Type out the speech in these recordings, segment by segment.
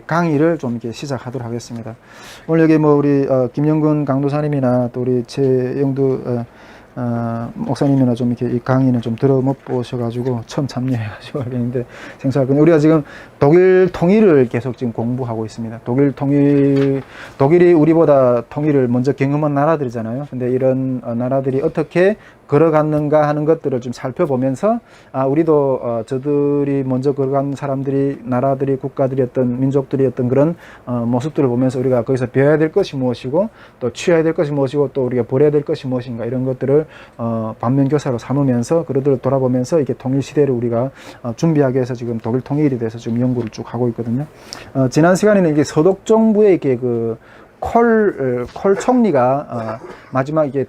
강의를 좀 이렇게 시작하도록 하겠습니다. 오늘 여기 뭐 우리 김영근 강도사님이나 또 우리 최영두 목사님이나 좀 이렇게 이 강의는 좀 들어 못 보셔가지고 처음 참여해가지고 하겠는데 생소할 건데, 우리가 지금 독일 통일을 계속 지금 공부하고 있습니다. 독일이 우리보다 통일을 먼저 경험한 나라들이잖아요. 근데 이런 나라들이 어떻게 걸어갔는가 하는 것들을 좀 살펴보면서, 우리도 저들이 먼저 걸어간 사람들이, 나라들이, 국가들이, 어떤 민족들이 어떤 그런 모습들을 보면서 우리가 거기서 배워야 될 것이 무엇이고 또 취해야 될 것이 무엇이고 또 우리가 버려야 될 것이 무엇인가, 이런 것들을 반면교사로 삼으면서 그들을 돌아보면서 이렇게 통일 시대를 우리가 준비하기 위해서 지금 독일 통일에 대해서 지금 연구를 쭉 하고 있거든요. 지난 시간에는 이게 서독 정부의 이렇게 콜 총리가 마지막 이게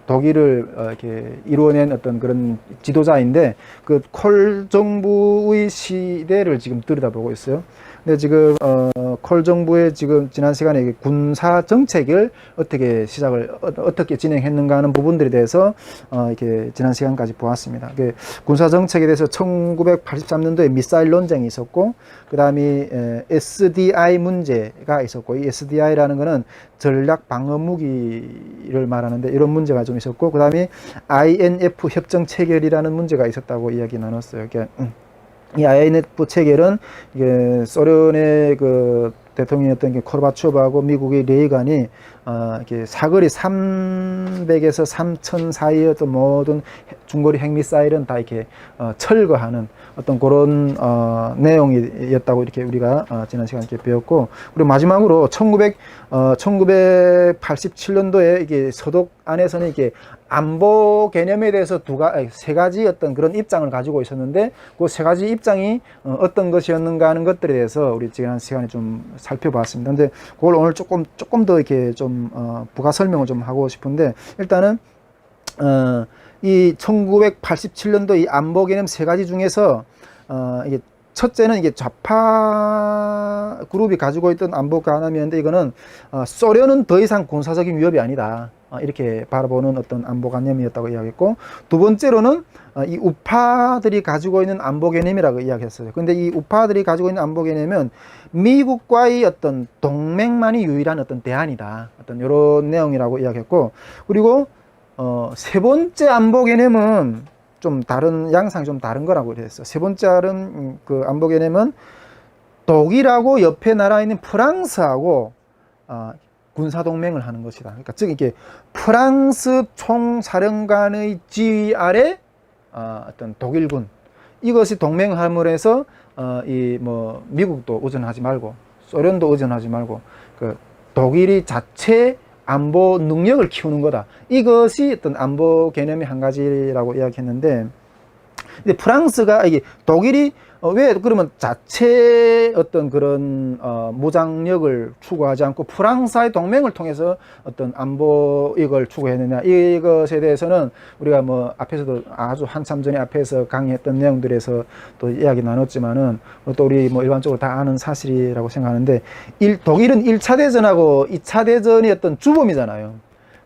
독일을 이렇게 이루어낸 어떤 그런 지도자인데, 그 콜 정부의 시대를 지금 들여다보고 있어요. 근데 지금 콜 정부의 지금 지난 시간에 군사 정책을 어떻게 진행했는가 하는 부분들에 대해서 이렇게 지난 시간까지 보았습니다. 군사 정책에 대해서 1983년도에 미사일 논쟁이 있었고, 그 다음에 SDI 문제가 있었고, 이 SDI라는 거는 전략 방어 무기를 말하는데 이런 문제가 좀 있었고, 그 다음에 INF 협정 체결이라는 문제가 있었다고 이야기 나눴어요. 이 INF 체결은 이게 소련의 그 대통령이었던 게 코르바초프하고 미국의 레이간이 이렇게 사거리 300에서 3000 사이의 어떤 모든 중거리 핵미사일은 다 이렇게 철거하는 어떤 그런 내용이었다고 이렇게 우리가 지난 시간에 이렇게 배웠고, 그리고 마지막으로 1987년도에 이게 서독 안에서는 이게 안보 개념에 대해서 세 가지 어떤 그런 입장을 가지고 있었는데, 그 세 가지 입장이 어떤 것이었는가 하는 것들에 대해서 우리 지난 시간에 좀 살펴봤습니다. 근데 그걸 오늘 조금 더 이렇게 좀 부가 설명을 좀 하고 싶은데, 일단은 이 1987년도 이 안보 개념 세 가지 중에서 이게 첫째는 이게 좌파 그룹이 가지고 있던 안보 개념이었는데, 이거는 소련은 더 이상 군사적인 위협이 아니다, 이렇게 바라보는 어떤 안보 개념이었다고 이야기했고, 두 번째로는 이 우파들이 가지고 있는 안보 개념이라고 이야기했어요. 근데 이 우파들이 가지고 있는 안보 개념은 미국과의 어떤 동맹만이 유일한 어떤 대안이다, 어떤 이런 내용이라고 이야기했고, 그리고 세 번째 안보 개념은 좀 다른, 양상이 좀 다른 거라고 그랬어요. 세 번째 그 안보 개념은 독일하고 옆에 나라에 있는 프랑스하고 군사동맹을 하는 것이다. 그러니까 즉 이게 프랑스 총사령관의 지휘 아래 어떤 독일군, 이것이 동맹을 함으로 해서 이 뭐 미국도 의존하지 말고 소련도 의존하지 말고 그 독일이 자체 안보 능력을 키우는 거다. 이것이 어떤 안보 개념의 한 가지라고 이야기했는데, 근데 프랑스가 이게 독일이 왜 그러면 자체 어떤 그런 무장력을 추구하지 않고 프랑스와의 동맹을 통해서 어떤 안보 이걸 추구했느냐, 이것에 대해서는 우리가 뭐 앞에서도 아주 한참 전에 앞에서 강의했던 내용들에서 또 이야기 나눴지만은, 또 우리 뭐 일반적으로 다 아는 사실이라고 생각하는데, 독일은 1차 대전하고 2차 대전이 어떤 주범이잖아요.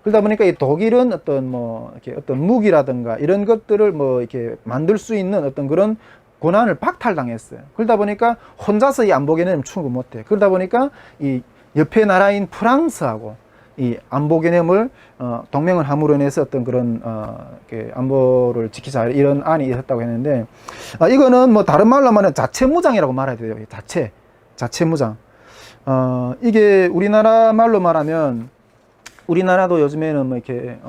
그러다 보니까 이 독일은 이렇게 어떤 무기라든가 이런 것들을 뭐 이렇게 만들 수 있는 어떤 그런 권한을 박탈당했어요. 그러다 보니까 혼자서 이 안보 개념을 추구 못해. 그러다 보니까 이 옆에 나라인 프랑스하고 이 안보 개념을 동맹을 함으로 인해서 어떤 그런 이렇게 안보를 지키자, 이런 안이 있었다고 했는데, 이거는 뭐 다른 말로 말하면 자체 무장이라고 말해야 돼요. 자체 무장. 이게 우리나라 말로 말하면, 우리나라도 요즘에는 뭐 이렇게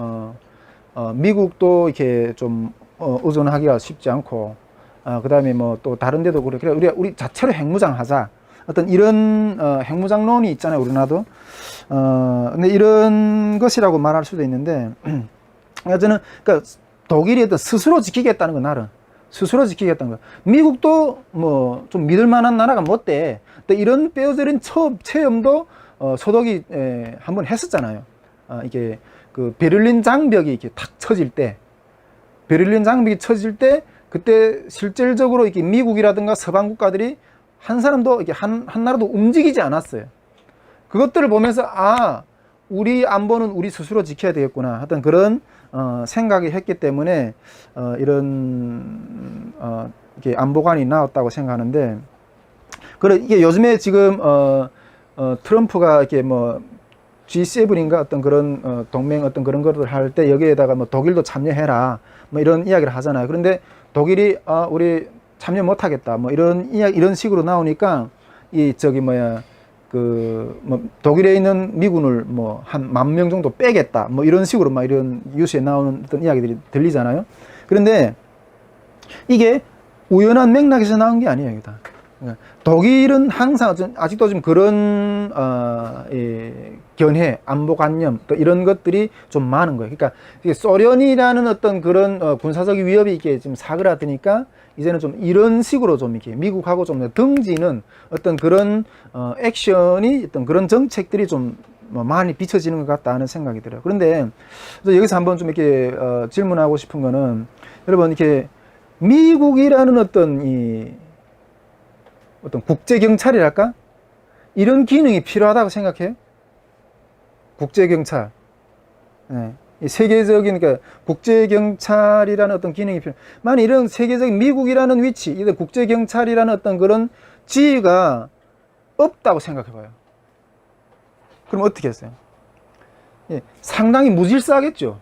미국도 이렇게 좀 의존하기가 쉽지 않고, 그 다음에 뭐 또 다른 데도 그래. 우리 자체로 핵무장하자, 어떤 이런 핵무장론이 있잖아요, 우리나라도. 근데 이런 것이라고 말할 수도 있는데, 저는 그러니까 독일이 어떤 스스로 지키겠다는 거, 나를 스스로 지키겠다는 거. 미국도 뭐 좀 믿을 만한 나라가 못 돼. 또 이런 뼈저린 체험도 서독이 한번 했었잖아요. 이게 그 베를린 장벽이 이렇게 탁 쳐질 때, 그때 실질적으로 이렇게 미국이라든가 서방 국가들이 한 사람도 이렇게 한 나라도 움직이지 않았어요. 그것들을 보면서 우리 안보는 우리 스스로 지켜야 되겠구나 하던 그런 생각이 했기 때문에 이런 이렇게 안보관이 나왔다고 생각하는데, 그래, 이게 요즘에 지금, 트럼프가 이렇게 뭐, G7인가 어떤 그런, 동맹 어떤 그런 것들 할 때 여기에다가 뭐 독일도 참여해라. 뭐 이런 이야기를 하잖아요. 그런데 독일이, 우리 참여 못 하겠다. 뭐 이런 이야기, 이런 식으로 나오니까, 뭐, 독일에 있는 미군을 뭐, 한 10,000명 정도 빼겠다. 뭐 이런 식으로 막 이런 뉴스에 나오는 어떤 이야기들이 들리잖아요. 그런데 이게 우연한 맥락에서 나온 게 아니에요, 이다. 독일은 항상 아직도 좀 그런 견해, 안보관념 또 이런 것들이 좀 많은 거예요. 그러니까 소련이라는 어떤 그런 군사적 위협이 이렇게 좀 사그라드니까 이제는 좀 이런 식으로 좀 이렇게 미국하고 좀 등지는 어떤 그런 액션이 어떤 그런 정책들이 좀 많이 비춰지는 것 같다 하는 생각이 들어요. 그런데 여기서 한번 좀 이렇게 질문하고 싶은 거는 여러분 이렇게 미국이라는 어떤 국제경찰이랄까? 이런 기능이 필요하다고 생각해요? 국제경찰. 네. 세계적인, 그러니까 국제경찰이라는 어떤 기능이 필요. 만약 이런 세계적인 미국이라는 위치, 이런 국제경찰이라는 어떤 그런 지위가 없다고 생각해봐요. 그럼 어떻게 했어요? 예, 상당히 무질서하겠죠.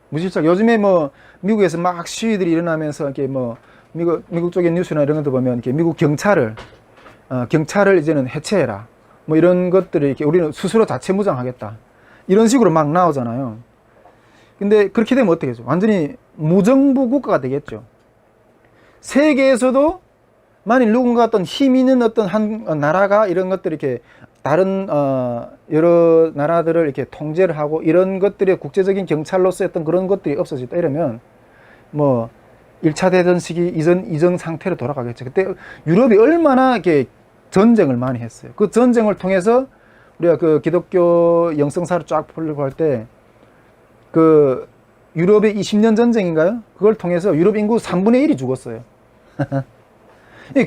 무질서. 요즘에 뭐 미국에서 막 시위들이 일어나면서 이렇게 뭐 미국 쪽의 뉴스나 이런 것도 보면 이렇게 미국 경찰을 이제는 해체해라. 뭐 이런 것들을 이렇게 우리는 스스로 자체 무장하겠다. 이런 식으로 막 나오잖아요. 근데 그렇게 되면 어떻게 되죠? 완전히 무정부 국가가 되겠죠. 세계에서도 만일 누군가 어떤 힘 있는 어떤 한 나라가 이런 것들 이렇게 다른 여러 나라들을 이렇게 통제를 하고 이런 것들의 국제적인 경찰로서 어떤 그런 것들이 없어졌다 이러면 뭐 1차 대전 시기 이전 상태로 돌아가겠죠. 그때 유럽이 얼마나 이렇게 전쟁을 많이 했어요. 그 전쟁을 통해서 우리가 그 기독교 영성사를 쫙 보려고 할 때 그 유럽의 20년 전쟁인가요? 그걸 통해서 유럽 인구 3분의 1이 죽었어요.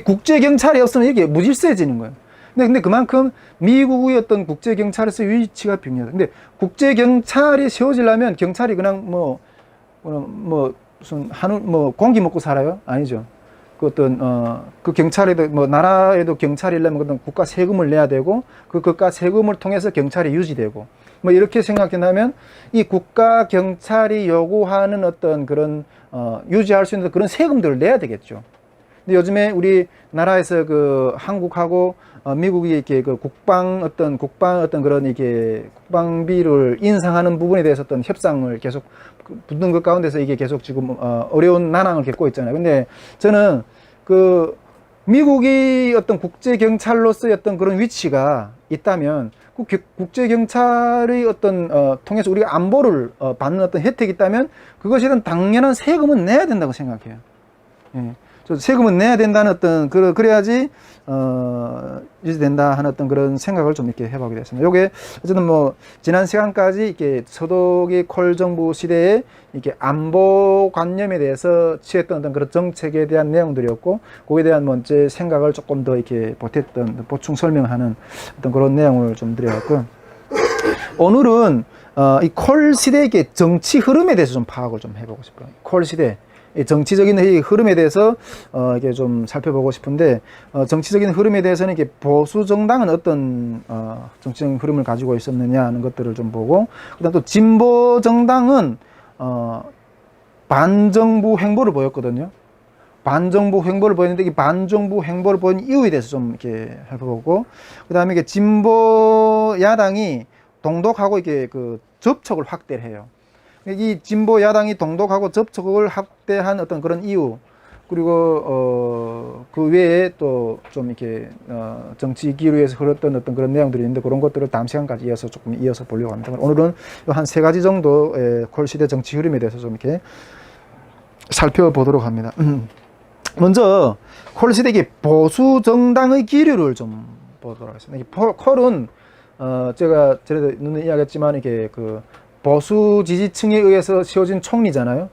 국제경찰이 없으면 이게 무질서해지는 거예요. 근데 그만큼 미국의 어떤 국제경찰에서 위치가 중요하다. 근데 국제경찰이 세워지려면 경찰이 그냥 무슨 공기 먹고 살아요? 아니죠. 그 어떤 그 경찰에도 뭐 나라에도 경찰이려면 어떤 국가 세금을 내야 되고 그 국가 세금을 통해서 경찰이 유지되고 뭐 이렇게 생각한다면 이 국가 경찰이 요구하는 어떤 그런 유지할 수 있는 그런 세금들을 내야 되겠죠. 근데 요즘에 우리 나라에서 그 한국하고 미국이 이렇게 그 국방 어떤 그런 이게 국방비를 인상하는 부분에 대해서 어떤 협상을 계속 붙는 것 가운데서 이게 계속 지금 어려운 난항을 겪고 있잖아요. 근데 저는 그 미국이 어떤 국제 경찰로서의 어떤 그런 위치가 있다면 그 국제 경찰의 어떤 통해서 우리가 안보를 받는 어떤 혜택이 있다면 그것에 대한 당연한 세금은 내야 된다고 생각해요. 예. 세금은 내야 된다는 어떤 그래야지 유지된다 하는 어떤 그런 생각을 좀 이렇게 해보게 됐습니다. 요게 어쨌든 뭐 지난 시간까지 이렇게 서독의 콜 정부 시대에 이렇게 안보 관념에 대해서 취했던 어떤 그런 정책에 대한 내용들이었고 거기에 대한 제 생각을 조금 더 이렇게 보탰던 보충 설명하는 어떤 그런 내용을 좀 드려왔고요. 오늘은 이 콜 시대의 정치 흐름에 대해서 좀 파악을 좀 해보고 싶어요. 콜 시대. 정치적인 흐름에 대해서 이게 좀 살펴보고 싶은데 정치적인 흐름에 대해서는 이게 보수 정당은 어떤 정치적인 흐름을 가지고 있었느냐 하는 것들을 좀 보고 그다음 또 진보 정당은 반정부 행보를 보였거든요. 반정부 행보를 보였는데 이 반정부 행보를 보인 이유에 대해서 좀 이렇게 살펴보고 그다음에 이게 진보 야당이 동독하고 이게 그 접촉을 확대를 해요. 이 진보 야당이 동독하고 접촉을 확대한 어떤 그런 이유 그리고 그 외에 또 좀 이렇게 정치 기류에서 흘렀던 어떤 그런 내용들이 있는데 그런 것들을 다음 시간까지 이어서 보려고 합니다. 오늘은 한 3가지 정도의 콜 시대 정치 흐름에 대해서 좀 이렇게 살펴보도록 합니다. 먼저 콜 시대의 보수 정당의 기류를 좀 보도록 하겠습니다. 콜은 제가 전에도 이야기했지만 이게 그 보수 지지층에 의해서 세워진 총리잖아요.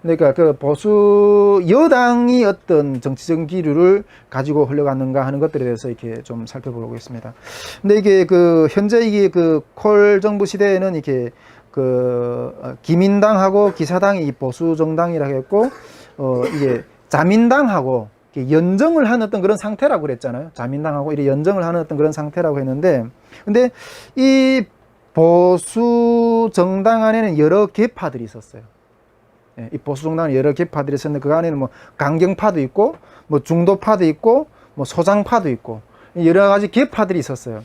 그러니까 그 보수 여당이 어떤 정치적 기류를 가지고 흘러갔는가 하는 것들에 대해서 이렇게 좀 살펴보겠습니다. 근데 이게 그 현재 이게 그 콜 정부 시대에는 이렇게 그 기민당하고 기사당이 보수 정당이라고 했고 이게 자민당하고 연정을 하는 어떤 그런 상태라고 그랬잖아요. 자민당하고 이렇게 연정을 하는 어떤 그런 상태라고 했는데, 근데 이 보수 정당 안에는 여러 계파들이 있었어요. 예, 이 보수 정당은 여러 계파들이 있었는데 그 안에는 뭐 강경파도 있고, 뭐 중도파도 있고, 뭐 소장파도 있고 여러 가지 계파들이 있었어요.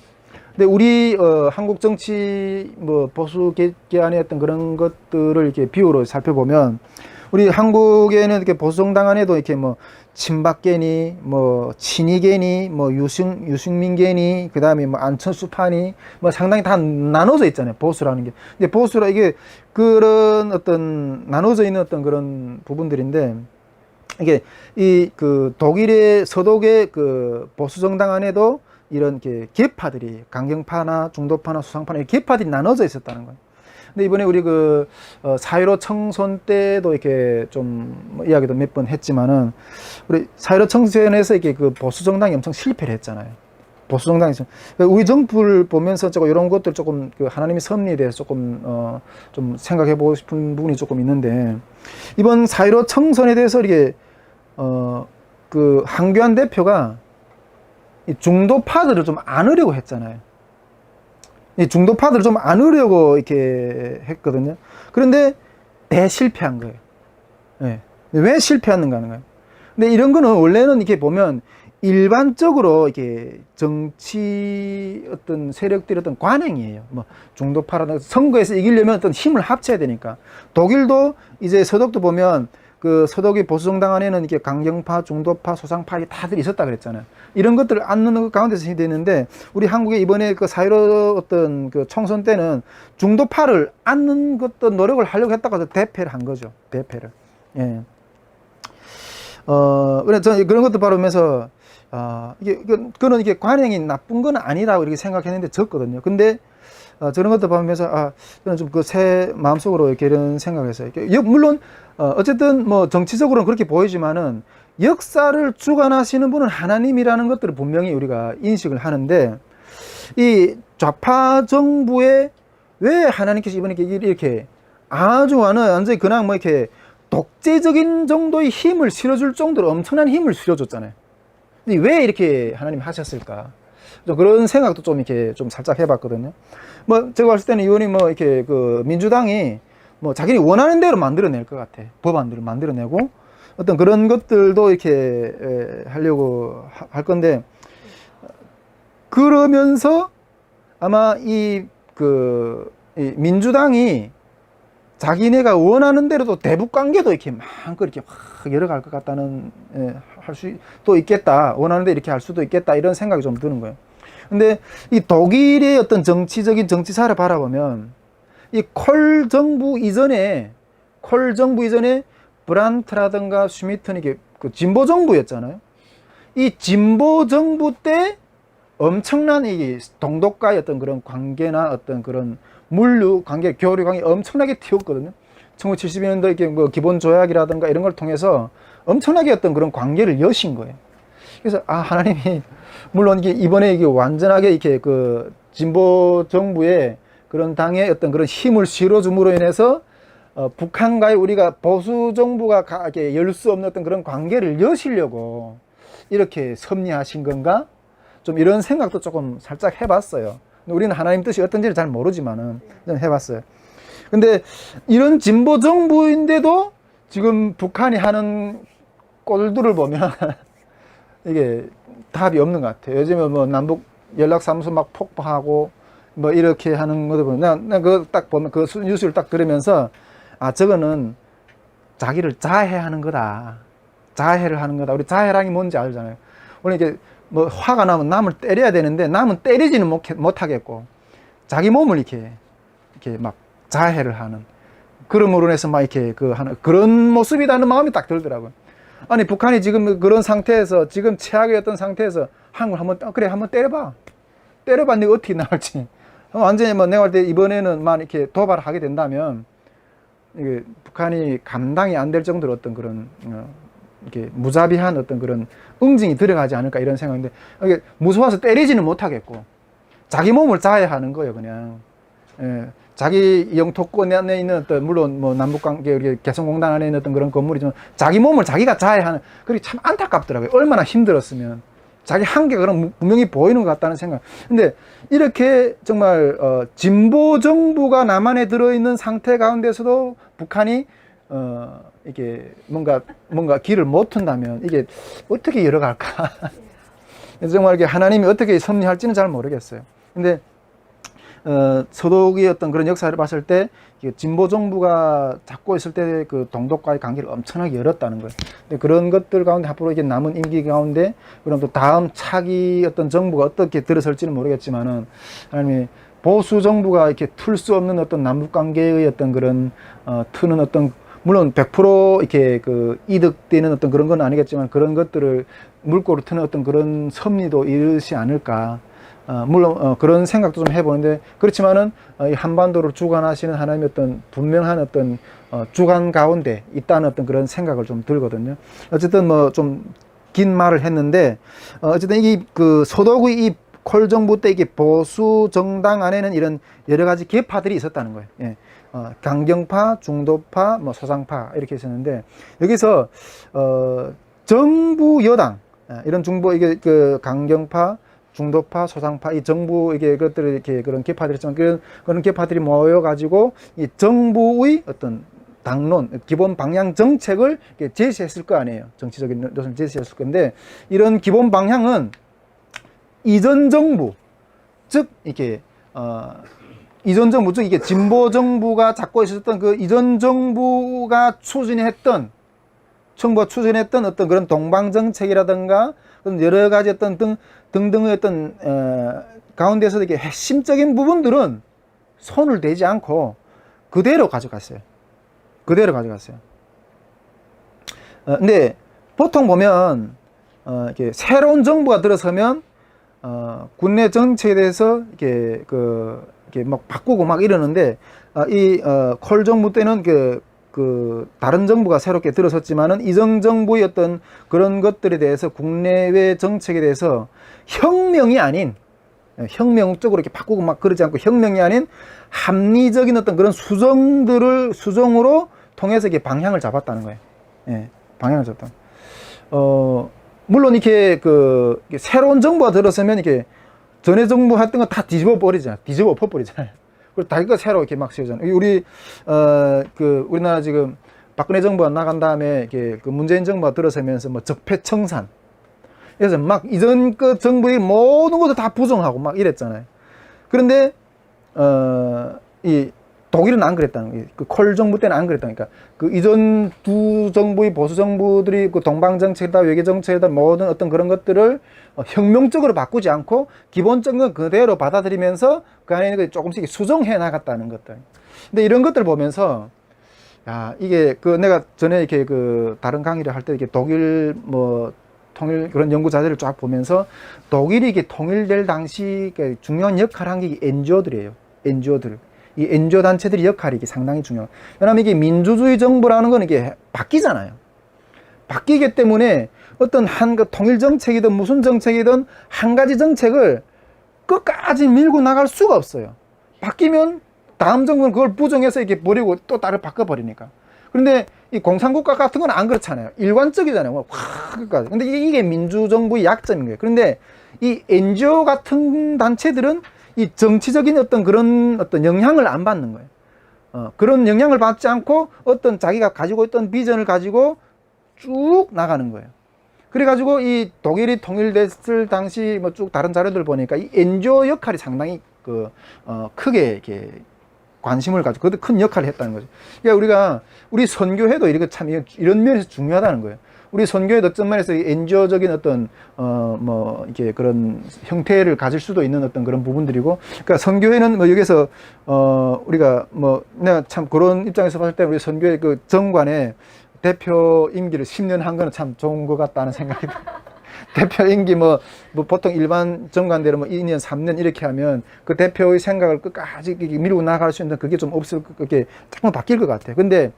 근데 우리 한국 정치 뭐 보수 계계 안에 어떤 그런 것들을 이렇게 비율로 살펴보면 우리 한국에는 이렇게 보수 정당 안에도 이렇게 뭐 친박계니, 뭐 친이계니, 뭐 유승민계니, 그 다음에 뭐 안철수파니, 뭐 상당히 다 나눠져 있잖아요. 보수라는 게. 근데 보수라 이게 그런 어떤 나눠져 있는 어떤 그런 부분들인데 이게 이 그 독일의 서독의 그 보수 정당 안에도 이런 계파들이 강경파나 중도파나 수상파나 계파들이 나눠져 있었다는 거예요. 근데 이번에 우리 그 4.15 청선 때도 이렇게 좀 이야기도 몇 번 했지만은 우리 4.15 청선에서 이렇게 그 보수 정당이 엄청 실패를 했잖아요. 보수 정당이 우리 정부를 보면서 조금 이런 것들 조금 그 하나님의 섭리에 대해서 조금 좀 생각해 보고 싶은 부분이 조금 있는데 이번 4.15 청선에 대해서 이렇게 그 황교안 대표가 이 중도파들을 좀 안으려고 했잖아요. 이 중도파들을 좀 안으려고 이렇게 했거든요. 그런데 대실패한 거예요. 네. 왜 실패하는가 하는 거예요. 근데 이런 거는 원래는 이렇게 보면 일반적으로 이렇게 정치 어떤 세력들의 어떤 관행이에요. 뭐 중도파라든가 선거에서 이기려면 어떤 힘을 합쳐야 되니까. 독일도 이제 서독도 보면 그 서독의 보수 정당 안에는 이렇게 강경파, 중도파, 소상파 다들 있었다 그랬잖아요. 이런 것들을 안는 것 가운데서 되는데 우리 한국에 이번에 그 4.15 어떤 그 총선 때는 중도파를 안는 것도 노력을 하려고 했다고 해서 대패를 한 거죠. 대패를. 예. 그래 저는 그런 것도 바라보면서 그는 이게 관행이 나쁜 건 아니라고 이렇게 생각했는데 졌거든요. 근데 저런 것도 보면서 저는 좀 그 새 마음속으로 이렇게 이런 생각을 했어요. 물론 어쨌든 뭐 정치적으로는 그렇게 보이지만은 역사를 주관하시는 분은 하나님이라는 것들을 분명히 우리가 인식을 하는데 이 좌파 정부에 왜 하나님께서 이번에 이렇게 아주 완전히 그냥 뭐 이렇게 독재적인 정도의 힘을 실어줄 정도로 엄청난 힘을 실어줬잖아요. 근데 왜 이렇게 하나님 하셨을까? 그런 생각도 좀 이렇게 좀 살짝 해봤거든요. 뭐 제가 봤을 때는 의원이 뭐 이렇게 그 민주당이 뭐 자기는 원하는 대로 만들어낼 것 같아. 법안들을 만들어내고 어떤 그런 것들도 이렇게 하려고 할 건데 그러면서 아마 이 민주당이 자기네가 원하는 대로도 대북 관계도 이렇게 마음껏 이렇게 확 열어갈 것 같다는 할 수도 있겠다. 원하는 대로 이렇게 할 수도 있겠다. 이런 생각이 좀 드는 거예요. 근데 이 독일의 어떤 정치적인 정치사를 바라보면 이 콜 정부 이전에 브란트라든가 슈미트는 이게 그 진보 정부였잖아요. 이 진보 정부 때 엄청난 이 동독과의 어떤 그런 관계나 어떤 그런 물류 관계, 교류 관계 엄청나게 튀었거든요. 1970년대 이렇게 뭐 기본 조약이라든가 이런 걸 통해서 엄청나게 어떤 그런 관계를 여신 거예요. 그래서 하나님이 물론 이번에 이게 완전하게 이렇게 그 진보 정부의 그런 당의 어떤 그런 힘을 실어줌으로 인해서 북한과의 우리가 보수 정부가 이렇게 열 수 없는 어떤 그런 관계를 여시려고 이렇게 섭리하신 건가? 좀 이런 생각도 조금 살짝 해봤어요. 우리는 하나님 뜻이 어떤지를 잘 모르지만은 좀 해봤어요. 근데 이런 진보 정부인데도 지금 북한이 하는 꼴들을 보면 이게 답이 없는 것 같아요. 요즘에 뭐 남북 연락사무소 막 폭파하고 뭐 이렇게 하는 것도 보면 난 그거 딱 보면 그 뉴스를 딱 들으면서 저거는 자기를 자해하는 거다. 자해를 하는 거다. 우리 자해라는 게 뭔지 알잖아요. 원래 이게 뭐 화가 나면 남을 때려야 되는데 남은 때리지는 못하겠고 자기 몸을 이렇게 막 자해를 하는 그럼으로 인해서 막 이렇게 하는 그런 모습이라는 마음이 딱 들더라고요. 아니 북한이 지금 그런 상태에서 지금 최악의 어떤 상태에서 한국을 한번 그래 한번 때려봐 내가 어떻게 나올지 완전히 뭐 내가 볼 때 이번에는 만 이렇게 도발을 하게 된다면 이게 북한이 감당이 안 될 정도로 어떤 그런 이렇게 무자비한 어떤 그런 응징이 들어가지 않을까 이런 생각인데 이게 무서워서 때리지는 못하겠고 자기 몸을 자해하는 거예요 그냥. 자기 영토권 안에 있는 어떤, 물론 뭐 남북관계, 우리 개성공단 안에 있는 어떤 그런 건물이지만 자기 몸을 자기가 자해하는, 그게 참 안타깝더라고요. 얼마나 힘들었으면. 자기 한계가 그럼 분명히 보이는 것 같다는 생각. 근데 이렇게 정말 진보 정부가 남한에 들어있는 상태 가운데서도 북한이 이게 뭔가 길을 못 튼다면 이게 어떻게 열어갈까? 정말 이게 하나님이 어떻게 섭리할지는 잘 모르겠어요. 근데 서독의 어떤 그런 역사를 봤을 때 진보 정부가 잡고 있을 때 그 동독과의 관계를 엄청나게 열었다는 거예요. 근데 그런 것들 가운데 앞으로 이게 남은 임기 가운데 그럼 또 다음 차기 어떤 정부가 어떻게 들어설지는 모르겠지만은 하나님이 보수 정부가 이렇게 틀 수 없는 어떤 남북 관계의 어떤 그런 트는 어떤, 물론 100% 이렇게 그 이득되는 어떤 그런 건 아니겠지만 그런 것들을 물꼬를 트는 어떤 그런 섭리도 이르지 않을까. 물론 그런 생각도 좀 해보는데, 그렇지만은 이 한반도를 주관하시는 하나님의 어떤 분명한 어떤 주관 가운데 있다는 어떤 그런 생각을 좀 들거든요. 어쨌든 뭐 좀 긴 말을 했는데, 어쨌든 이 그 서독의 이 콜 정부 때 이게 보수 정당 안에는 이런 여러 가지 계파들이 있었다는 거예요. 예. 강경파, 중도파, 뭐 소상파 이렇게 있었는데, 여기서 정부 여당, 이런 중보, 이게 그 강경파, 중도파, 소상파, 이 정부, 이게 그것들이 이렇게 그런 계파들이 있지만, 그런 계파들이 모여가지고 이 정부의 어떤 당론, 기본 방향 정책을 제시했을 거 아니에요. 정치적인 것을 제시했을 건데, 이런 기본 방향은 이전 정부, 즉, 이게, 이전 정부, 즉, 이게 진보 정부가 잡고 있었던 그 이전 정부가 추진했던 어떤 그런 동방정책이라든가, 여러 가지 어떤 등등의 어떤 가운데서 이렇게 핵심적인 부분들은 손을 대지 않고 그대로 가져갔어요. 근데 보통 보면 이렇게 새로운 정부가 들어서면 국내 정책에 대해서 이렇게 막 바꾸고 막 이러는데, 콜 정부 때는 다른 정부가 새롭게 들어섰지만은 이전 정부의 어떤 그런 것들에 대해서 국내외 정책에 대해서 혁명이 아닌, 혁명적으로 이렇게 바꾸고 막 그러지 않고 혁명이 아닌 합리적인 어떤 그런 수정으로 통해서 이게 방향을 잡았다는 거예요. 예, 방향을 잡았다. 물론 이렇게 새로운 정부가 들어서면 이렇게 전에 정부 했던 거 다 뒤집어 엎어버리잖아요. 그리고 자기가 새로 이렇게 막 세우잖아요. 우리나라 지금 박근혜 정부가 나간 다음에 이렇게 그 문재인 정부가 들어서면서 뭐 적폐청산. 그래서 막 이전 그 정부의 모든 것을 다 부정하고 막 이랬잖아요. 그런데, 이 독일은 안 그랬다는 거예요. 그 콜 정부 때는 안 그랬다니까. 그 이전 두 정부의 보수 정부들이 그 동방정책이다, 외교정책이다, 모든 어떤 그런 것들을 혁명적으로 바꾸지 않고 기본적인 건 그대로 받아들이면서 그 안에 있는 거 조금씩 수정해 나갔다는 것들. 근데 이런 것들 보면서, 야, 이게 내가 전에 이렇게 다른 강의를 할 때 이렇게 독일 뭐 통일 그런 연구 자료를 쫙 보면서 독일이 이게 통일될 당시 중요한 역할을 한 게 NGO들이에요. NGO들. 이 NGO 단체들의 역할이 이게 상당히 중요해요. 왜냐하면 이게 민주주의 정부라는 건 이게 바뀌잖아요. 바뀌기 때문에 어떤 통일 정책이든 무슨 정책이든 한 가지 정책을 끝까지 밀고 나갈 수가 없어요. 바뀌면 다음 정부는 그걸 부정해서 이렇게 버리고 또 다른 바꿔버리니까. 그런데 이 공산국가 같은 건 안 그렇잖아요. 일관적이잖아요. 끝까지. 근데 이게 민주정부의 약점인 거예요. 그런데 이 NGO 같은 단체들은 이 정치적인 그런 영향을 안 받는 거예요. 그런 영향을 받지 않고 어떤 자기가 가지고 있던 비전을 가지고 쭉 나가는 거예요. 그래가지고 이 독일이 통일됐을 당시 뭐 쭉 다른 자료들 보니까 이 NGO 역할이 상당히 크게 이렇게 관심을 가지고 큰 역할을 했다는 거죠. 그러니까 우리 선교회도 이런 면에서 중요하다는 거예요. 우리 선교회도 어떤 면에서 NGO적인 어떤 뭐 이렇게 그런 형태를 가질 수도 있는 어떤 그런 부분들이고, 그러니까 선교회는 뭐 여기서 우리가 뭐 내가 참 그런 입장에서 봤을 때 우리 선교회 그 정관에 대표 임기를 10년 한 거는 참 좋은 것 같다는 생각이 듭니다. 대표 임기 뭐 보통 일반 정관대로 뭐 2년, 3년 이렇게 하면 그 대표의 생각을 끝까지 밀고 나갈 수 있는 그게 좀 없을, 그게 조금 바뀔 것 같아요. 근데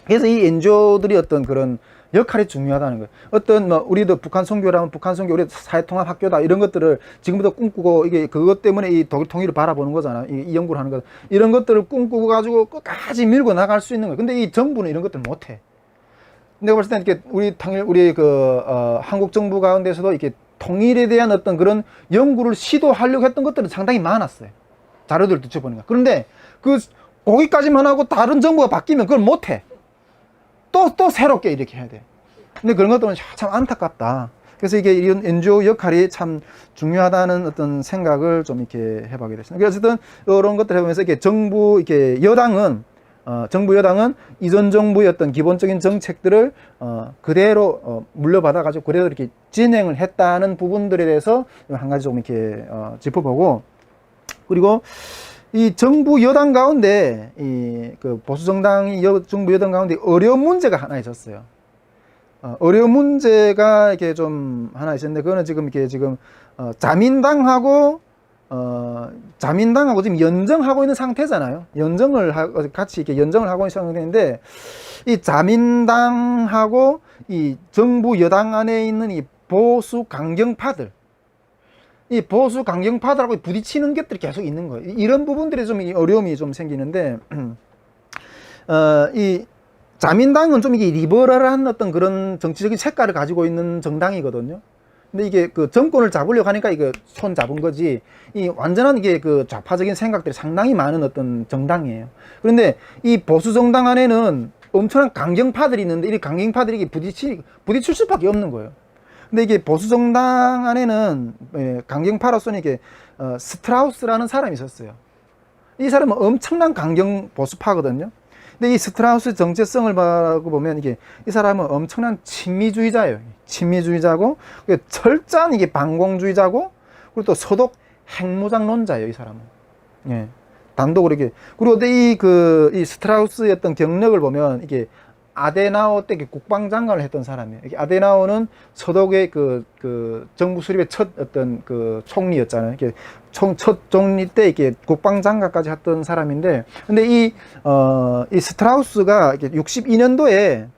그래서 이 NGO들이 어떤 그런 역할이 중요하다는 거예요. 어떤 뭐 우리도 북한 선교라면 북한 선교 우리 사회통합 학교다 이런 것들을 지금부터 꿈꾸고 이게 그것 때문에 이 독일 통일을 바라보는 거잖아. 이 연구를 하는 거 이런 것들을 꿈꾸고 가지고 끝까지 밀고 나갈 수 있는 거예요. 근데 이 정부는 이런 것들을 못 해. 내가 봤을 때 이렇게 우리 한국 정부 가운데서도 이렇게 통일에 대한 어떤 그런 연구를 시도하려고 했던 것들은 상당히 많았어요. 자료들을 뒤쳐보니까. 그런데 거기까지만 하고 다른 정부가 바뀌면 그걸 못 해. 또 새롭게 이렇게 해야 돼. 근데 그런 것들은 참 안타깝다. 그래서 이게 이런 NGO 역할이 참 중요하다는 어떤 생각을 좀 이렇게 해보게 됐습니다. 그래서 어쨌든 이런 것들을 해보면서 이렇게 정부 여당은 이전 정부의 어떤 기본적인 정책들을 그대로 물려받아가지고 그대로 이렇게 진행을 했다는 부분들에 대해서 한 가지 좀 이렇게 짚어보고, 그리고 이 정부 여당 가운데 그 보수 정당이 정부 여당 가운데 어려운 문제가 하나 있었어요. 어려운 문제가 이렇게 좀 하나 있었는데 그거는 지금 자민당하고 지금 연정하고 있는 상태잖아요. 같이 이렇게 연정을 하고 있는 상태인데, 이 자민당하고 이 정부 여당 안에 있는 이 보수 강경파들하고 부딪히는 것들이 계속 있는 거예요. 이런 부분들이 좀 어려움이 좀 생기는데, 이 자민당은 좀 이게 리버럴한 어떤 그런 정치적인 색깔을 가지고 있는 정당이거든요. 근데 이게 그 정권을 잡으려고 하니까 이거 손 잡은 거지, 이 완전한 이게 그 좌파적인 생각들이 상당히 많은 어떤 정당이에요. 그런데 이 보수 정당 안에는 엄청난 강경파들이 있는데, 이 강경파들이 부딪힐 수밖에 없는 거예요. 근데 이게 보수 정당 안에는 강경파로서는 이게 스트라우스라는 사람이 있었어요. 이 사람은 엄청난 강경 보수파거든요. 근데 이 스트라우스 정체성을 보면 이 사람은 엄청난 친미주의자예요. 친미주의자고, 철저한 이게 반공주의자고, 그리고 또 소독 핵무장론자예요, 이 사람은. 예. 단독으로 그리고 이 스트라우스의 어떤 경력을 보면 아데나우 때 국방장관을 했던 사람이에요. 아데나우는 서독의 정부 수립의 첫 어떤 총리였잖아요. 첫 총리 때 국방장관까지 했던 사람인데, 근데 이 스트라우스가 62년도에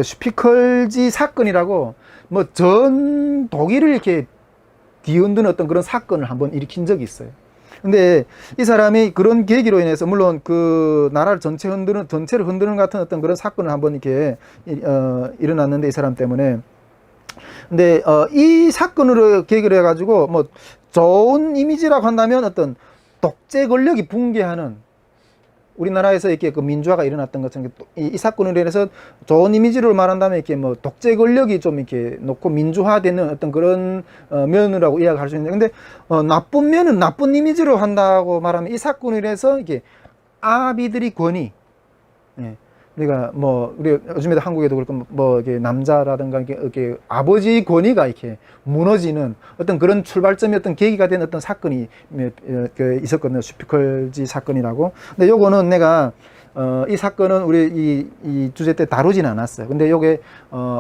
슈피컬지 사건이라고 뭐 전 독일을 이렇게 뒤흔드는 어떤 그런 사건을 한번 일으킨 적이 있어요. 근데 이 사람이 그런 계기로 인해서, 물론 그 나라를 전체를 흔드는 같은 어떤 그런 사건을 한번 이렇게 일어났는데, 이 사람 때문에. 근데 이 사건으로 계기로 해가지고 뭐 좋은 이미지라고 한다면 어떤 독재 권력이 붕괴하는, 우리나라에서 이렇게 그 민주화가 일어났던 것처럼 이 사건으로 인해서 좋은 이미지를 말한다면 이렇게 뭐 독재 권력이 좀 이렇게 놓고 민주화되는 어떤 그런 면이라고 이야기할 수 있는데, 근데 나쁜 면은 나쁜 이미지로 한다고 말하면 이 사건으로 인해서 아비들이 권위, 예. 우리가 뭐 우리 요즘에도 한국에도 그렇고 뭐 이렇게 남자라든가 이렇게 아버지 권위가 이렇게 무너지는 어떤 그런 출발점이 어떤 계기가 된 어떤 사건이 있었거든요. 슈피컬지 사건이라고. 근데 요거는 내가 이 사건은 우리 이 주제 때 다루진 않았어요. 근데 요게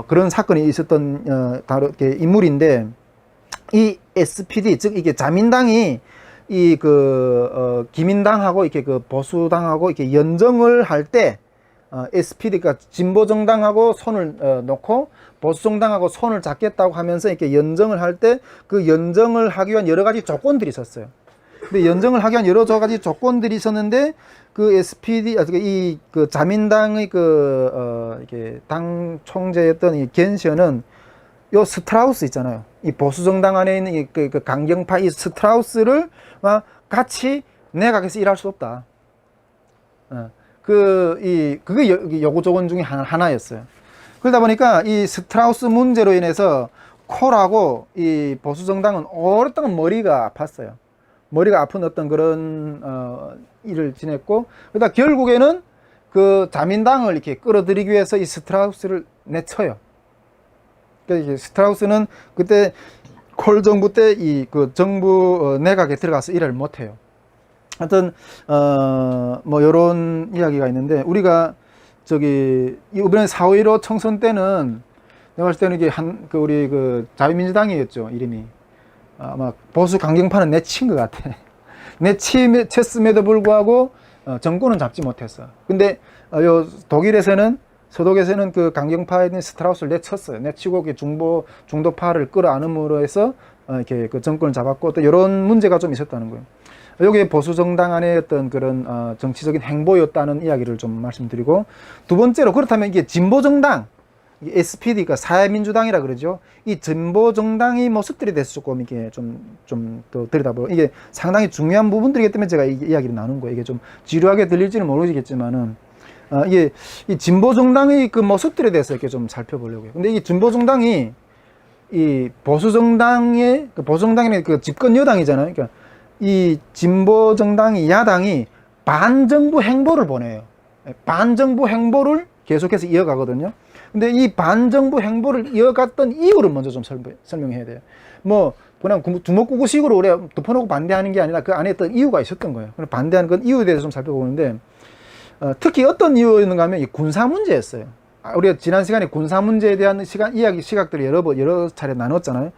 그런 사건이 있었던 인물인데, 이 SPD, 즉 이게 자민당이 기민당하고 보수당하고 연정을 할 때, SPD가 진보정당하고 손을 놓고 보수정당하고 손을 잡겠다고 하면서 연정을 할 때, 그 연정을 하기 위한 여러 가지 조건들이 있었어요. 근데 연정을 하기 위한 여러 가지 조건들이 있었는데, 그 SPD, 그 자민당의 당 총재였던 이 겐시어는 요 스트라우스 있잖아요. 이 보수정당 안에 있는 그 강경파 이 스트라우스를 같이 내각에서 일할 수 없다. 그게 요구 조건 중에 하나였어요. 그러다 보니까 이 스트라우스 문제로 인해서 콜하고 이 보수정당은 오랫동안 머리가 아팠어요. 머리가 아픈 어떤 그런 일을 지냈고, 그러다 결국에는 그 자민당을 이렇게 끌어들이기 위해서 이 스트라우스를 내쳐요. 그러니까 스트라우스는 그때 콜 정부 때 그 정부 내각에 들어가서 일을 못해요. 하여튼 뭐 요런 이야기가 있는데, 우리가 이번에 4.15 총선 때는 내가 봤을 때는 우리 자유민주당이었죠, 이름이. 아마 보수 강경파는 내친 것 같아. 내쳤음에도 불구하고 정권은 잡지 못했어. 근데 요 독일에서는 서독에서는 그 강경파에 있는 스트라우스를 내쳤어요. 내치고 중도파를 끌어안음으로 해서 이렇게 그 정권을 잡았고, 또 이런 문제가 좀 있었다는 거예요. 여기에 보수 정당 안에 어떤 그런 정치적인 행보였다는 이야기를 좀 말씀드리고, 두 번째로 그렇다면 이게 진보 정당, SPD가 사회민주당이라 그러죠. 이 진보 정당의 모습들에 대해서 조금 이게 좀 더 들여다보고, 이게 상당히 중요한 부분들이기 때문에 제가 이 이야기를 나눈 거예요. 이게 좀 지루하게 들릴지는 모르겠지만은 이게 이 진보 정당의 그 모습들에 대해서 이렇게 좀 살펴보려고요. 근데 이 진보 정당이 이 보수 정당의 보수 정당의 그 집권 여당이잖아요. 그러니까 이 진보 정당이 야당이 반정부 행보를 보내요. 반정부 행보를 계속해서 이어가거든요. 근데 이 반정부 행보를 이어갔던 이유를 먼저 좀 설명해야 돼요. 뭐 그냥 두목구구식으로 우리가 덮어놓고 반대하는 게 아니라 그 안에 어떤 이유가 있었던 거예요. 반대하는 건 이유에 대해서 좀 살펴보는데, 특히 어떤 이유였는가 하면 이 군사 문제였어요. 우리가 지난 시간에 군사 문제에 대한 시각들을 여러 차례 나눴잖아요.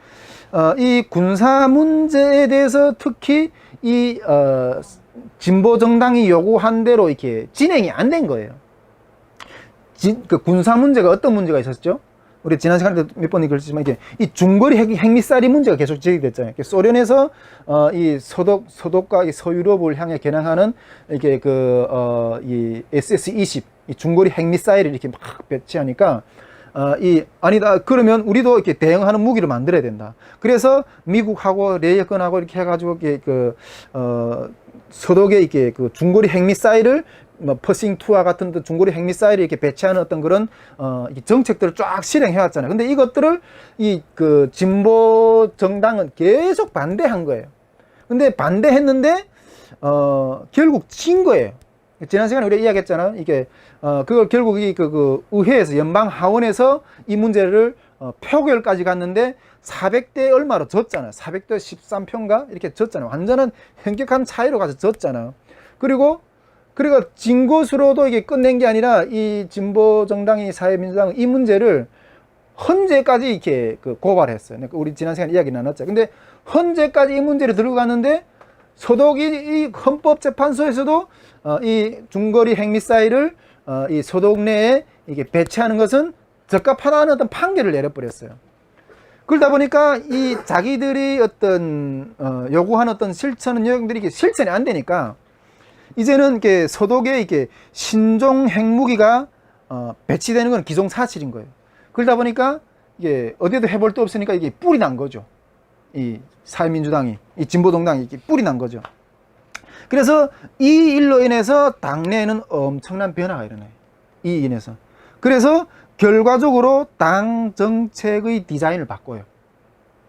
이 군사 문제에 대해서 특히 이 진보 정당이 요구한 대로 이렇게 진행이 안 된 거예요. 그 군사 문제가 어떤 문제가 있었죠? 우리 지난 시간에 몇 번 얘기했지만, 이게 이 중거리 핵미사일 문제가 계속 제기됐잖아요. 소련에서 이 서독과 서유럽을 향해 겨냥하는 이게 이 SS-20 이 중거리 핵미사일을 이렇게 막 배치하니까 아니다, 그러면 우리도 이렇게 대응하는 무기를 만들어야 된다. 그래서 미국하고 레이건하고 이렇게 해가지고 서독에 이렇게 그 중거리 핵미사일을 퍼싱2와 같은 중거리 핵미사일을 이렇게 배치하는 어떤 그런 정책들을 쫙 실행해 왔잖아요. 근데 이것들을 그 진보 정당은 계속 반대한 거예요. 근데 반대했는데 결국 진 거예요. 지난 시간에 우리가 이야기했잖아요. 이게 그걸 결국 그 의회에서, 연방 하원에서 이 문제를 표결까지 갔는데 400대 얼마로 졌잖아요. 400대 13표인가 이렇게 졌잖아요. 완전한 현격한 차이로 가서 졌잖아요. 그리고 진 것으로도 이게 끝낸 게 아니라 이 진보 정당이 사회민주당은 이 문제를 헌재까지 이렇게 고발했어요. 그러니까 우리 지난 시간에 이야기 나눴죠. 근데 헌재까지 이 문제를 들고 갔는데 서독이 이 헌법재판소에서도 이 중거리 핵미사일을 이 서독 내에 이게 배치하는 것은 적합하다는 어떤 판결을 내려버렸어요. 그러다 보니까 이 자기들이 어떤 요구하는 어떤 실천 내용들이 이게 실천이 안 되니까 이제는 이렇게 서독에 이렇게 신종 핵무기가 배치되는 건 기정사실인 거예요. 그러다 보니까 이게 어디에도 해볼 데 없으니까 이게 뿔이 난 거죠. 이 사회민주당이, 이 진보정당이 이렇게 뿔이 난 거죠. 그래서 이 일로 인해서 당내에는 엄청난 변화가 일어나요. 이 인해서. 그래서 결과적으로 당 정책의 디자인을 바꿔요.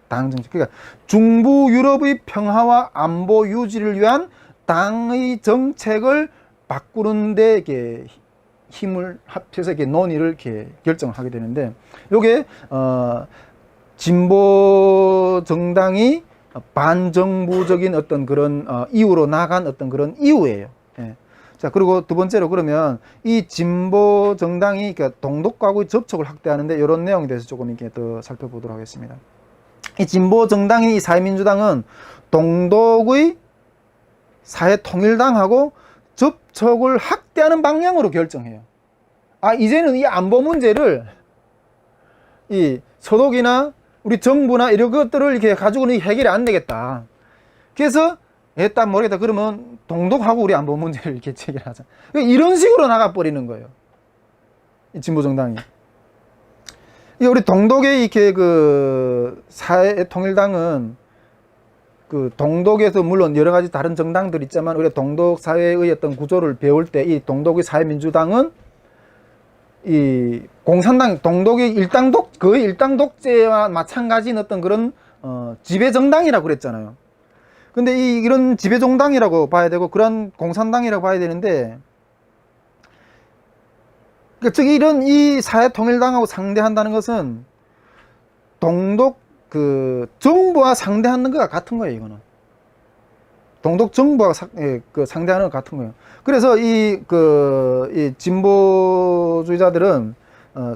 당 정책. 그러니까 중부 유럽의 평화와 안보 유지를 위한 당의 정책을 바꾸는데 이렇게 힘을 합쳐서 이렇게 논의를 이렇게 결정을 하게 되는데, 요게 진보 정당이 반정부적인 어떤 그런 이유로 나간 어떤 그런 이유예요. 예. 자, 그리고 두 번째로, 그러면 이 진보 정당이 그러니까 동독과의 접촉을 확대하는데 이런 내용에 대해서 조금 이렇게 더 살펴보도록 하겠습니다. 이 진보 정당인 이 사회민주당은 동독의 사회통일당하고 접촉을 확대하는 방향으로 결정해요. 이제는 이 안보 문제를 이 서독이나 우리 정부나 이런 것들을 이렇게 가지고는 해결이 안 되겠다. 그래서 일단 모르겠다. 그러면 동독하고 우리 안보 문제를 이렇게 해결하자. 이런 식으로 나가버리는 거예요. 이 진보정당이. 우리 동독의 이렇게 그 사회통일당은 그 동독에서 물론 여러 가지 다른 정당들 있지만, 우리가 동독 사회의 어떤 구조를 배울 때 이 동독의 사회민주당은 이 공산당, 동독의 거의 일당 독재와 마찬가지인 어떤 그런 지배정당이라고 그랬잖아요. 근데 이런 지배정당이라고 봐야 되고, 그런 공산당이라고 봐야 되는데, 그러니까 즉 이런 이 사회통일당하고 상대한다는 것은 동독 그 정부와 상대하는 것과 같은 거예요. 이거는 동독 정부와 상대하는 것 같은 거예요. 그래서 이 진보주의자들은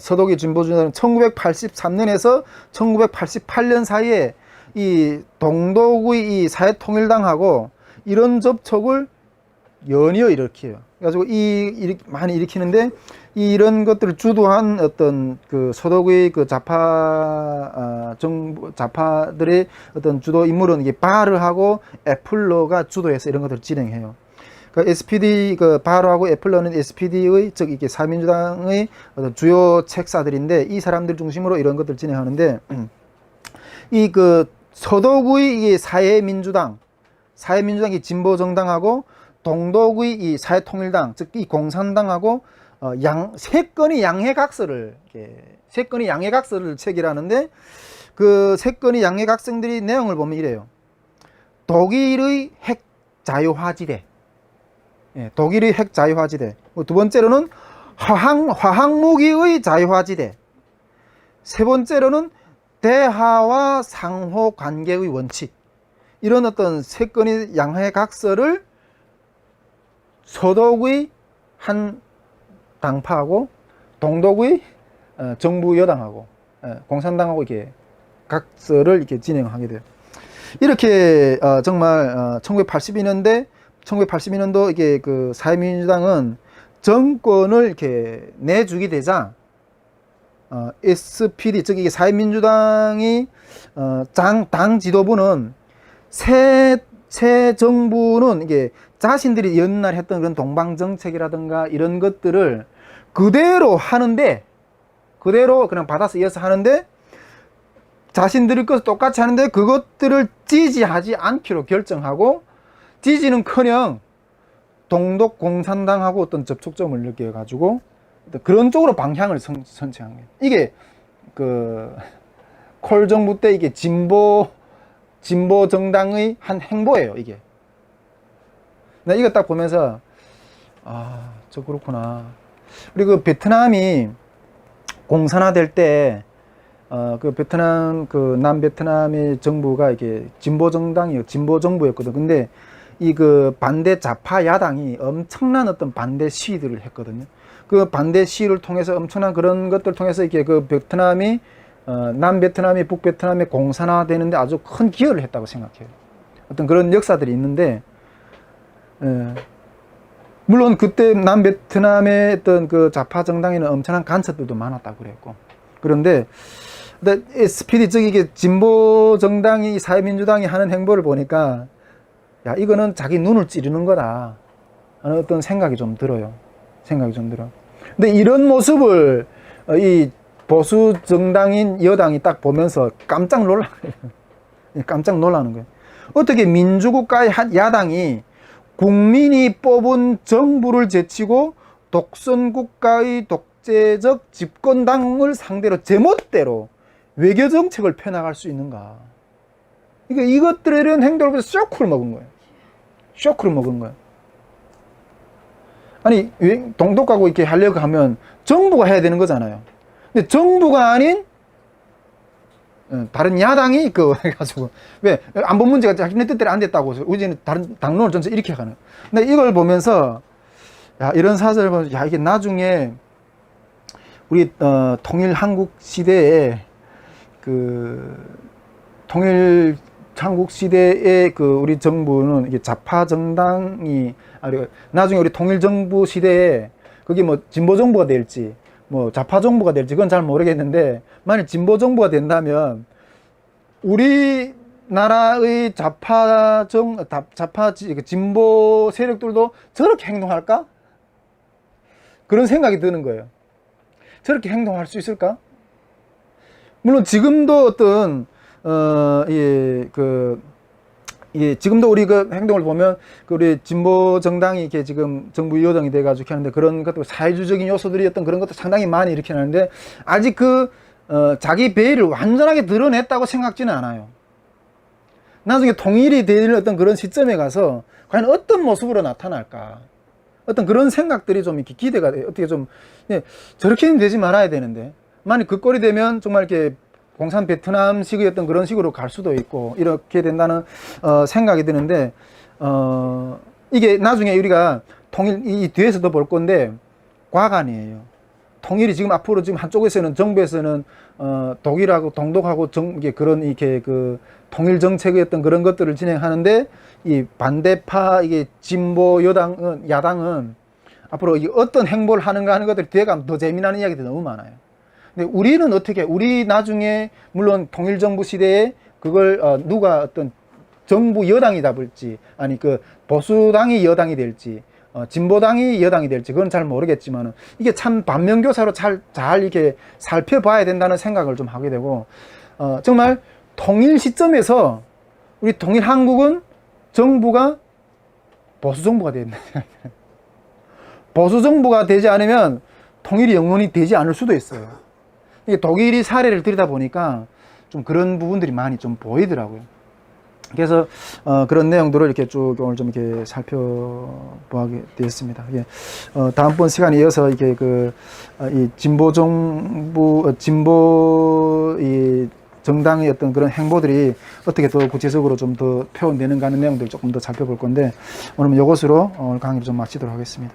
서독의 진보주의자들은 1983년에서 1988년 사이에 이 동독의 이 사회통일당하고 이런 접촉을 연이어 일으켜요. 그래가지고 많이 일으키는데, 이런 것들을 주도한 어떤 그 서독의 그 좌파 정부 좌파들의 어떤 주도 인물은 이게 바르하고 애플러가 주도해서 이런 것들을 진행해요. 그 SPD 그 바르하고 애플러는 SPD의 즉 이게 사민주당의 어떤 주요 책사들인데 이 사람들 중심으로 이런 것들을 진행하는데 이 그 서독의 이 사회민주당이 진보 정당하고 동독의 이 사회통일당 즉 이 공산당하고 세 건의 양해각서를 체결하는데 그 세 건의 양해각서들이 내용을 보면 이래요. 독일의 핵 자유화지대, 독일의 핵 자유화지대. 두 번째로는 화학무기의 자유화지대. 세 번째로는 대화와 상호 관계의 원칙. 이런 어떤 세 건의 양해각서를 서독의 한 당파하고 동독의 정부 여당하고 공산당하고 이렇게 각서를 이렇게 진행하게 돼요. 이렇게 정말 1982년도 이게 그 사회민주당은 정권을 이렇게 내주게 되자 SPD 즉 이게 사회민주당이 당 지도부는 새 정부는 이게 자신들이 옛날 했던 그런 동방정책이라든가 이런 것들을 그대로 하는데, 그대로 그냥 받아서 이어서 하는데, 자신들의 것을 똑같이 하는데 그것들을 지지하지 않기로 결정하고, 지지는커녕 동독 공산당하고 어떤 접촉점을 느껴가지고 그런 쪽으로 방향을 선택한 거예요. 이게 그 콜 정부 때 이게 진보 정당의 한 행보예요, 이게. 나 이거 딱 보면서 저 그렇구나. 그리고 베트남이 공산화될 때 그 베트남 그 남베트남의 정부가 이게 진보 정부였거든. 근데 이 그 반대 좌파 야당이 엄청난 어떤 반대 시위들을 했거든요. 그 반대 시위를 통해서 엄청난 그런 것들을 통해서 이렇게 그 베트남이 남베트남이 북베트남이 공산화되는데 아주 큰 기여를 했다고 생각해요. 어떤 그런 역사들이 있는데, 물론 그때 남베트남의 어떤 그 좌파 정당에는 엄청난 간섭들도 많았다고 그랬고, 그런데 SPD 즉 이게 진보 정당이 사회민주당이 하는 행보를 보니까 야 이거는 자기 눈을 찌르는 거다 하는 어떤 생각이 좀 들어요. 근데 이런 모습을 이 보수 정당인 여당이 딱 보면서 깜짝 놀라는 거예요. 어떻게 민주국가의 한 야당이 국민이 뽑은 정부를 제치고 독선국가의 독재적 집권당을 상대로 제멋대로 외교정책을 펴나갈 수 있는가. 그러니까 이것들에 대한 행동을 보면서 쇼크를 먹은 거예요. 아니, 동독하고 이렇게 하려고 하면 정부가 해야 되는 거잖아요. 근데 정부가 아닌 다른 야당이 해가지고 왜 안보 문제가 자기네 뜻대로 안 됐다고 우리는 다른 당론을 전체 이렇게 가는. 근데 이걸 보면서 야 이런 사설을 보면서 야 이게 나중에 우리 통일 한국 시대에 통일 한국 시대에 우리 정부는 이게 좌파 정당이 나중에 우리 통일 정부 시대에 그게 뭐 진보 정부가 될지 뭐 좌파 정부가 될지 그건 잘 모르겠는데 만약 진보 정부가 된다면 우리나라의 진보 세력들도 저렇게 행동할까? 그런 생각이 드는 거예요. 저렇게 행동할 수 있을까? 물론 지금도 어떤 지금도 우리 그 행동을 보면 우리 진보 정당이 이렇게 지금 정부 여당이 돼가지고 하는데 그런 것도 사회주의적인 요소들이 어떤 그런 것도 상당히 많이 이렇게 하는데 아직 자기 배를 완전하게 드러냈다고 생각지는 않아요. 나중에 통일이 될 어떤 그런 시점에 가서 과연 어떤 모습으로 나타날까? 어떤 그런 생각들이 좀 이렇게 기대가 돼요. 어떻게 좀 저렇게는 되지 말아야 되는데 만약 그 꼴이 되면 정말 이렇게 공산 베트남식의 어떤 그런 식으로 갈 수도 있고 이렇게 된다는 생각이 드는데 이게 나중에 우리가 통일 이 뒤에서도 볼 건데 과간이에요. 통일이 지금 앞으로 지금 한쪽에서는 정부에서는 독일하고 동독하고 이렇게 통일 정책의 어떤 그런 것들을 진행하는데 이 반대파 이게 진보 야당은 앞으로 이 어떤 행보를 하는가 하는 것들이 뒤에 가면 더 재미나는 이야기들이 너무 많아요. 근데 우리는 어떻게, 우리 나중에 물론 통일정부 시대에 그걸 누가 어떤 정부 여당이 잡을지, 아니 그 보수당이 여당이 될지, 진보당이 여당이 될지 그건 잘 모르겠지만은 이게 참 반면교사로 잘 이렇게 살펴봐야 된다는 생각을 좀 하게 되고, 정말 통일 시점에서 우리 통일 한국은 정부가 보수 정부가 된다. 보수 정부가 되지 않으면 통일이 영원히 되지 않을 수도 있어요. 이게 독일이 사례를 들이다 보니까 좀 그런 부분들이 많이 좀 보이더라고요. 그래서 그런 내용들을 이렇게 쭉 오늘 좀 이렇게 살펴보게 되었습니다. 예. 다음번 시간에 이어서 이렇게 이 진보 정부, 진보 이 정당의 어떤 그런 행보들이 어떻게 더 구체적으로 좀 더 표현되는가 하는 내용들을 조금 더 살펴볼 건데, 오늘은 이것으로 오늘 강의를 좀 마치도록 하겠습니다.